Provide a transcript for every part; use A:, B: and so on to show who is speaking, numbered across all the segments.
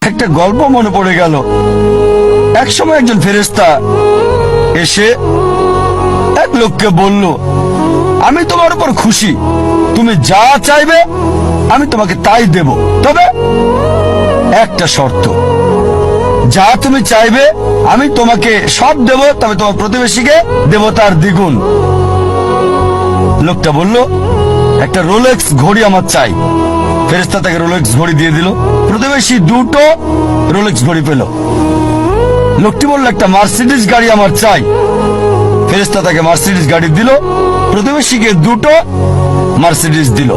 A: একটা গল্প মনে পড়ে গেল। এক সময় একজন ফেরেশতা এসে এক লোককে বলল, আমি তোমার উপর খুশি, তুমি যা চাইবে আমি তোমাকে তাই দেব, তবে একটা শর্ত, যা তুমি চাইবে আমি তোমাকে সব দেব, তবে তোমার প্রতিবেশীকে দেব তার দ্বিগুণ। লোকটা বলল, একটা রোলেক্স ঘড়ি আমার চাই। ফেরেশতা তাকে রোলেক্স ঘড়ি দিয়ে দিল। প্রতিবেশী দুটো রোলেক্স ঘড়ি পেল। লোকটি বলল, একটা মার্সিডিজ গাড়ি আমার চাই। ফেরেশতা তাকে মার্সিডিজ গাড়ি দিল। প্রতিবেশীকে দুটো মার্সিডিজ দিল।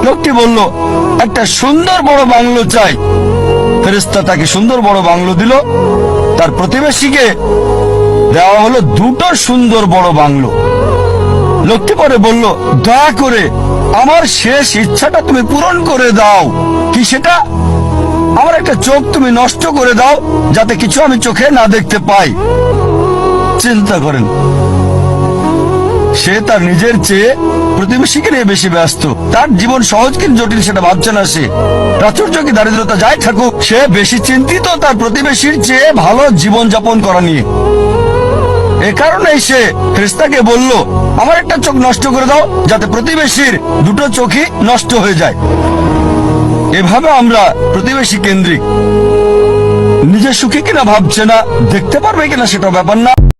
A: লোকটি বলল, একটা সুন্দর বড় বাংলো চাই। ফেরেশতা তাকে সুন্দর বড় বাংলো দিল। তার প্রতিবেশীকে দেওয়া হলো দুটো সুন্দর বড় বাংলো। লোকটি পরে বলল, দয়া করে আমার শেষ ইচ্ছাটা তুমি পূরণ করে দাও। কি সেটা? আমার একটা চোখ তুমি নষ্ট করে দাও, যাতে কিছু আমি চোখে না দেখতে পাই। চিন্তা করেন, সে তার নিজের চেয়ে প্রতিবেশীকে নিয়ে বেশি ব্যস্ত। তার জীবন সহজ কিন্তু জটিল সেটা ভাবছে না সে। প্রাচুর্য কি দারিদ্রতা যাই থাকুক, সে বেশি চিন্তিত তার প্রতিবেশীর চেয়ে ভালো জীবন যাপন করা নিয়ে। এ কারণেই সে ফেরেশতাকে বলল, আমার একটা চোখ নষ্ট করে দাও, যাতে প্রতিবেশীর দুটো চোখই নষ্ট হয়ে যায়। এভাবে আমরা প্রতিবেশী কেন্দ্রিক। নিজে সুখী কিনা ভাবছে না, দেখতে পারবে কিনা সেটা ব্যাপার না।